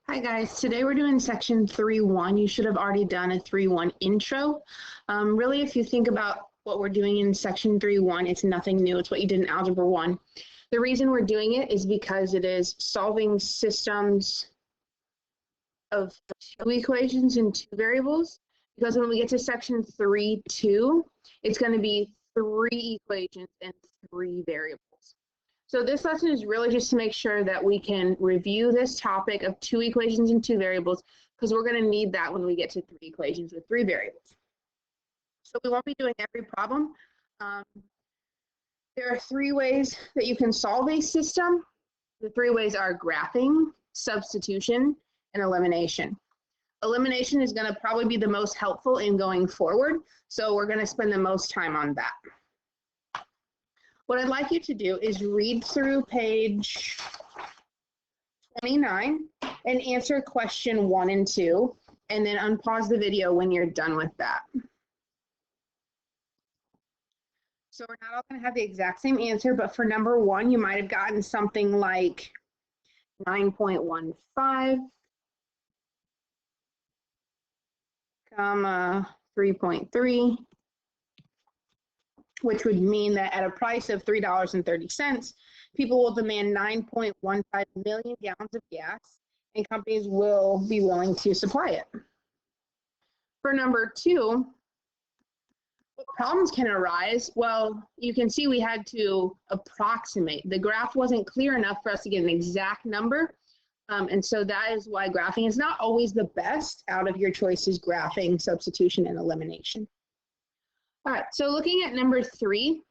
Hi guys, today we're doing section 3.1. You should have already done a 3.1 intro. Really, if you think about what we're doing in section 3.1, it's nothing new. It's what you did in Algebra 1. The reason we're doing it is because it is solving systems of two equations and two variables. Because when we get to section 3.2, it's going to be three equations and three variables. So this lesson is really just to make sure that we can review this topic of two equations and two variables, because we're going to need that when we get to three equations with three variables. So we won't be doing every problem. There are three ways that you can solve a system. The three ways are graphing, substitution, and elimination. Elimination is going to probably be the most helpful in going forward, so we're going to spend the most time on that. What I'd like you to do is read through page 29 and answer question 1 and 2, and then unpause the video when you're done with that. So we're not all going to have the exact same answer, but for number 1, you might have gotten something like 9.15, comma 3.3. which would mean that at a price of $3.30, people will demand 9.15 million gallons of gas, and companies will be willing to supply it. For number 2, what problems can arise? Well, you can see we had to approximate. The graph wasn't clear enough for us to get an exact number, and so that is why graphing is not always the best out of your choices: graphing, substitution, and elimination. All right, so looking at number 3,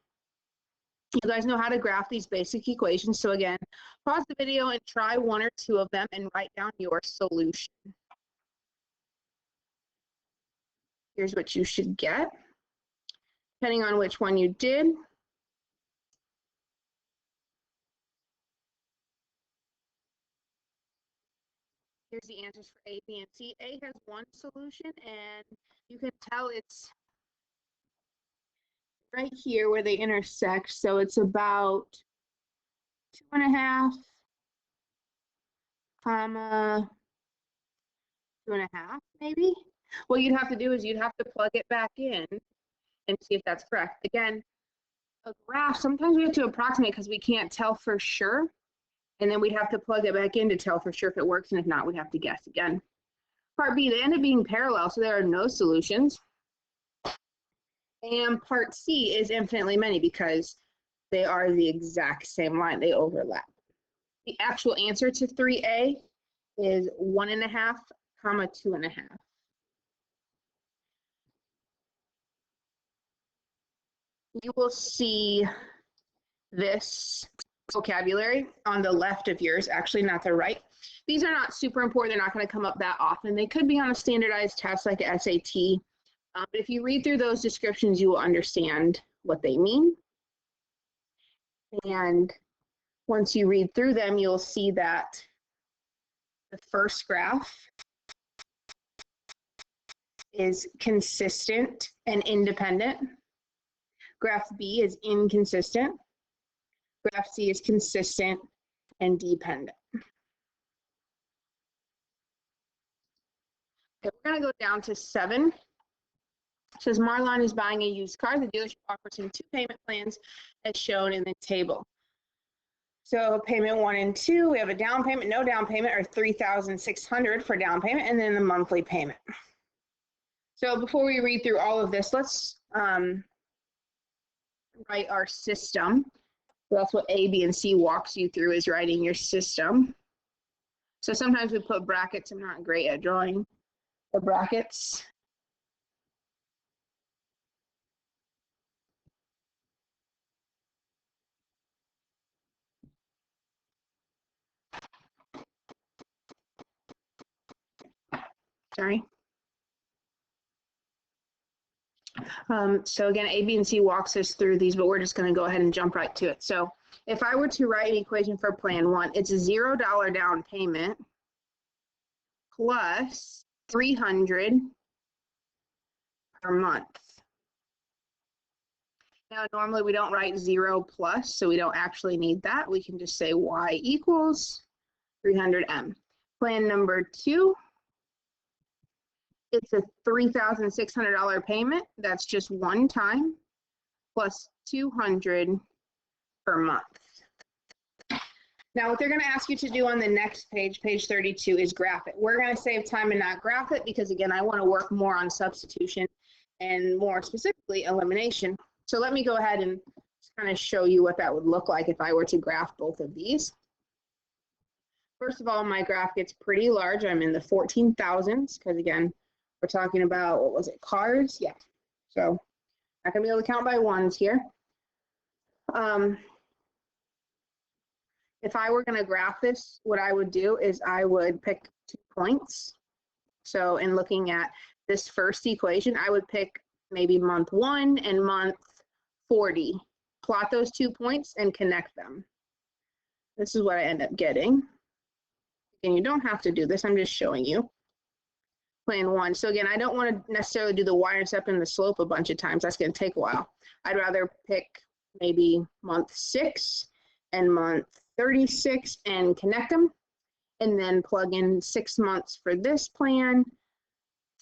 you guys know how to graph these basic equations. So again, pause the video and try 1 or 2 of them and write down your solution. Here's what you should get, depending on which one you did. Here's the answers for A, B, and C. A has 1 solution, and you can tell it's right here where they intersect, so it's about 2.5, comma 2.5 maybe. What you'd have to do is you'd have to plug it back in and see if that's correct. Again, a graph, sometimes we have to approximate because we can't tell for sure, and then we'd have to plug it back in to tell for sure if it works, and if not, we'd have to guess again. Part B, they end up being parallel, so there are no solutions. And part C is infinitely many because they are the exact same line, they overlap. The actual answer to 3A is 1.5, comma 2.5. You will see this vocabulary on the left of yours, actually not the right. These are not super important, they're not going to come up that often. They could be on a standardized test like a SAT. But if you read through those descriptions, you will understand what they mean. And once you read through them, you'll see that the first graph is consistent and independent. Graph B is inconsistent. Graph C is consistent and dependent. Okay, we're going to go down to 7. It says Marlon is buying a used car. The dealership offers him 2 payment plans as shown in the table. So payment 1 and 2, we have a down payment, no down payment, or $3,600 for down payment, and then the monthly payment. So before we read through all of this, let's write our system. So that's what A, B, and C walks you through, is writing your system. So sometimes we put brackets. I'm not great at drawing the brackets. Sorry. So again, A, B, and C walks us through these, but we're just going to go ahead and jump right to it. So if I were to write an equation for plan 1, it's a $0 down payment plus $300 per month. Now, normally we don't write 0 plus, so we don't actually need that. We can just say y equals 300m. Plan number 2, it's a $3,600 payment. That's just one time plus $200 per month. Now, what they're going to ask you to do on the next page, page 32, is graph it. We're going to save time and not graph it because, again, I want to work more on substitution and more specifically elimination. So let me go ahead and kind of show you what that would look like if I were to graph both of these. First of all, my graph gets pretty large. I'm in the 14,000s because, again, we're talking about, what was it, cars? Yeah. So not going to be able to count by ones here. If I were going to graph this, what I would do is I would pick 2 points. So in looking at this first equation, I would pick maybe month 1 and month 40. Plot those 2 points and connect them. This is what I end up getting. And you don't have to do this, I'm just showing you. Plan 1. So again, I don't want to necessarily do the y-intercept and the slope a bunch of times. That's going to take a while. I'd rather pick maybe month 6 and month 36 and connect them, and then plug in 6 months for this plan,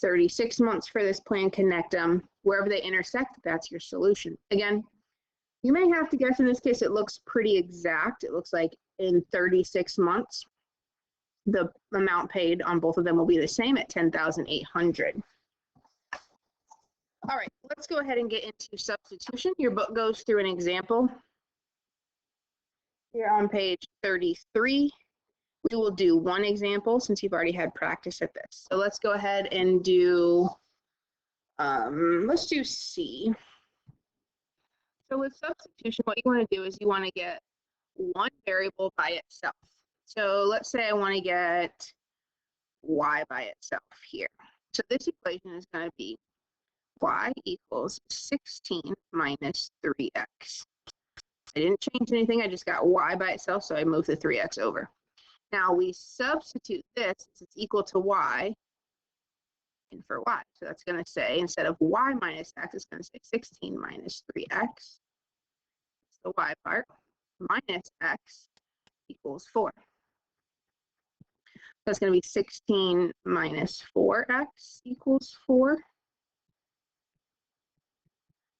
36 months for this plan, connect them. Wherever they intersect, that's your solution. Again, you may have to guess. In this case, it looks pretty exact. It looks like in 36 months, the amount paid on both of them will be the same at $10,800. All right, let's go ahead and get into substitution. Your book goes through an example. Here on page 33, we will do one example since you've already had practice at this. So let's go ahead and do, let's do C. So with substitution, what you want to do is you want to get one variable by itself. So let's say I want to get y by itself here. So this equation is going to be y equals 16 minus 3x. I didn't change anything, I just got y by itself, so I moved the 3x over. Now we substitute this, since it's equal to y, in for y. So that's going to say, instead of y minus x, it's going to say 16 minus 3x. That's the y part, minus x equals 4. That's going to be 16 minus 4x equals 4.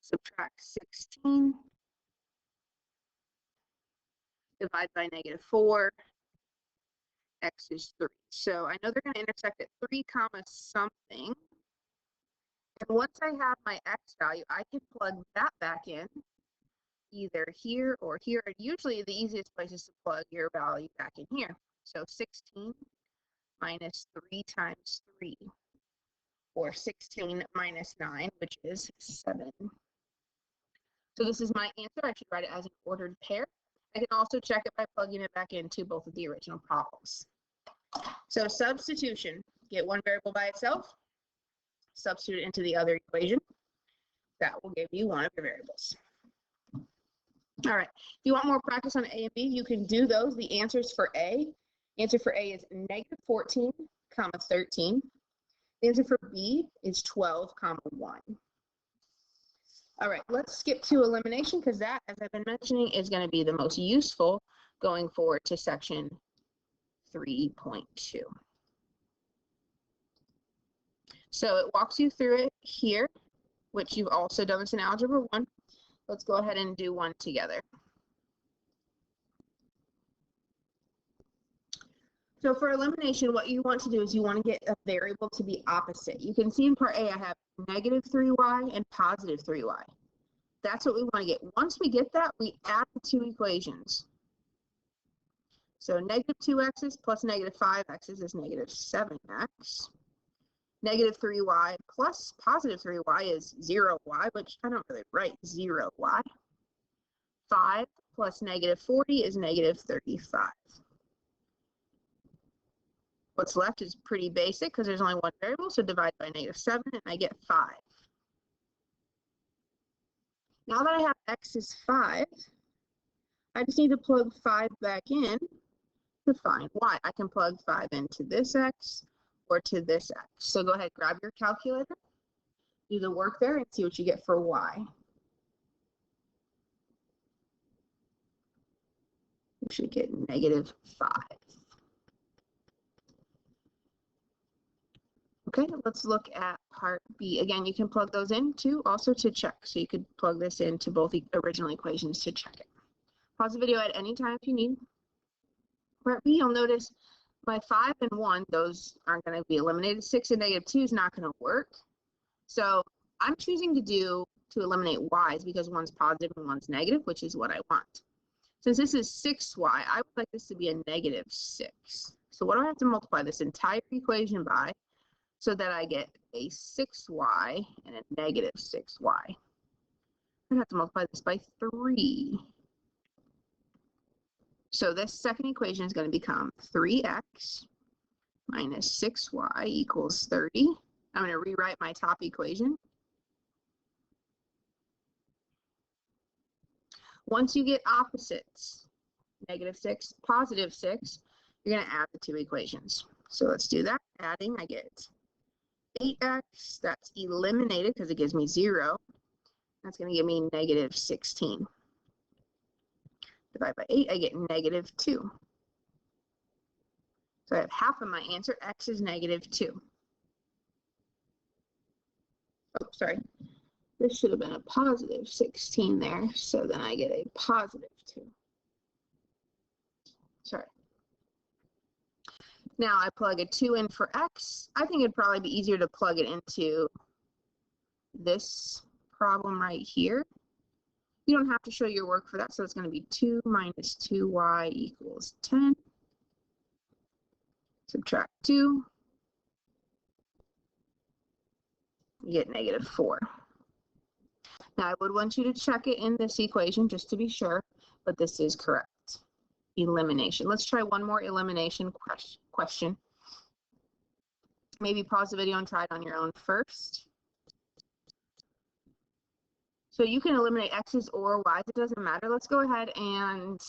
Subtract 16. Divide by negative 4. X is 3. So I know they're going to intersect at 3 comma something. And once I have my x value, I can plug that back in, either here or here. And usually the easiest place is to plug your value back in here. So 16 minus 3 times 3, or 16 minus 9, which is 7. So this is my answer. I should write it as an ordered pair. I can also check it by plugging it back into both of the original problems. So substitution, get one variable by itself, substitute it into the other equation. That will give you one of your variables. All right, if you want more practice on A and B, you can do those. The answers for A, answer for A is negative 14, comma 13. The answer for B is 12, comma 1. All right, let's skip to elimination because that, as I've been mentioning, is going to be the most useful going forward to section 3.2. So it walks you through it here, which you've also done this in Algebra 1. Let's go ahead and do one together. So for elimination, what you want to do is you want to get a variable to be opposite. You can see in part A, I have negative 3y and positive 3y. That's what we want to get. Once we get that, we add the 2 equations. So negative 2x's plus negative 5x's is negative 7x. Negative 3y plus positive 3y is 0y, which I don't really write 0y. 5 plus negative 40 is negative 35. What's left is pretty basic because there's only one variable, so divide by negative 7 and I get 5. Now that I have x is 5, I just need to plug 5 back in to find y. I can plug 5 into this x or to this x. So go ahead, grab your calculator, do the work there, and see what you get for y. You should get negative 5. Okay, let's look at part B. Again, you can plug those in too, also to check. So you could plug this into both the original equations to check it. Pause the video at any time if you need. Part B, you'll notice my 5 and 1, those aren't going to be eliminated. 6 and -2 is not going to work. So I'm choosing to eliminate y's because one's positive and one's negative, which is what I want. Since this is 6y, I would like this to be a -6. So what do I have to multiply this entire equation by so that I get a 6y and a -6y? I have to multiply this by 3. So this second equation is going to become 3x minus 6y equals 30. I'm going to rewrite my top equation. Once you get opposites, -6, +6, you're going to add the two equations. So let's do that. Adding, I get 8x, that's eliminated because it gives me 0. That's going to give me -16. Divide by 8, I get -2. So I have half of my answer. X is -2. Oh, sorry. This should have been a +16 there. So then I get a +2. Sorry. Now I plug a 2 in for x. I think it'd probably be easier to plug it into this problem right here. You don't have to show your work for that, so it's going to be 2 minus 2y equals 10. Subtract 2. You get -4. Now I would want you to check it in this equation just to be sure, but this is correct. Elimination. Let's try one more elimination question. Maybe pause the video and try it on your own first. So you can eliminate x's or y's, it doesn't matter. Let's go ahead and,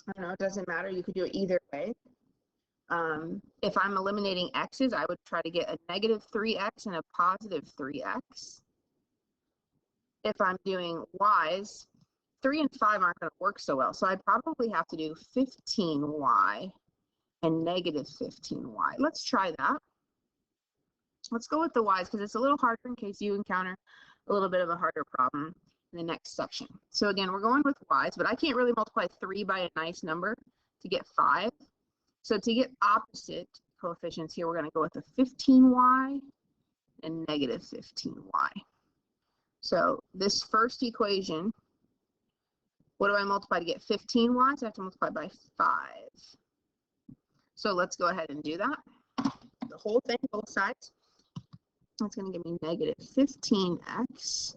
I don't know, it doesn't matter. You could do it either way. If I'm eliminating x's, I would try to get a -3x and a +3x. If I'm doing y's, 3 and 5 aren't going to work so well. So I'd probably have to do 15y and -15y. Let's try that. Let's go with the y's because it's a little harder in case you encounter a little bit of a harder problem in the next section. So again, we're going with y's, but I can't really multiply 3 by a nice number to get 5. So to get opposite coefficients here, we're going to go with a 15y and -15y. So this first equation, what do I multiply to get 15y? So I have to multiply by 5. So let's go ahead and do that. The whole thing, both sides. That's going to give me -15x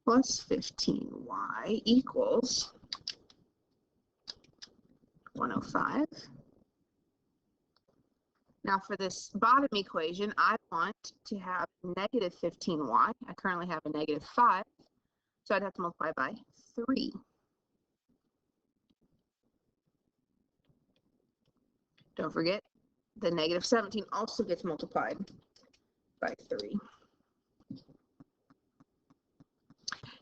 plus 15y equals 105. Now for this bottom equation, I want to have -15y. I currently have a -5, so I'd have to multiply by 3. Don't forget, the -17 also gets multiplied by 3.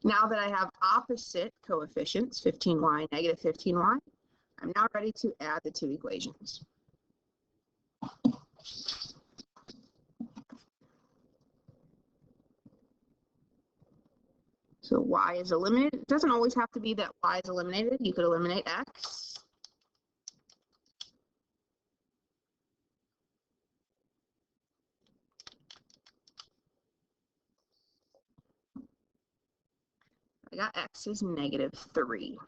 Now that I have opposite coefficients, 15y and -15y, I'm now ready to add the two equations. So y is eliminated. It doesn't always have to be that y is eliminated. You could eliminate x. I got x is -3.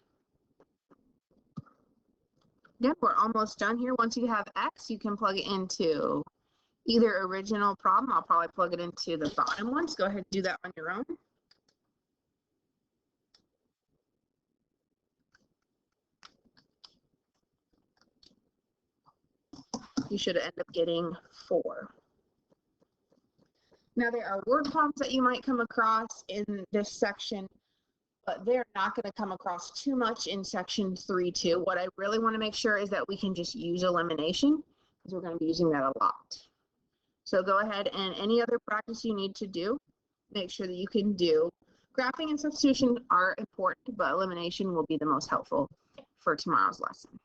Yep, we're almost done here. Once you have x, you can plug it into either original problem. I'll probably plug it into the bottom one. So go ahead and do that on your own. You should end up getting 4. Now there are word problems that you might come across in this section, but they're not going to come across too much in section 3.2. What I really want to make sure is that we can just use elimination because we're going to be using that a lot. So go ahead and any other practice you need to do, make sure that you can do. Graphing and substitution are important, but elimination will be the most helpful for tomorrow's lesson.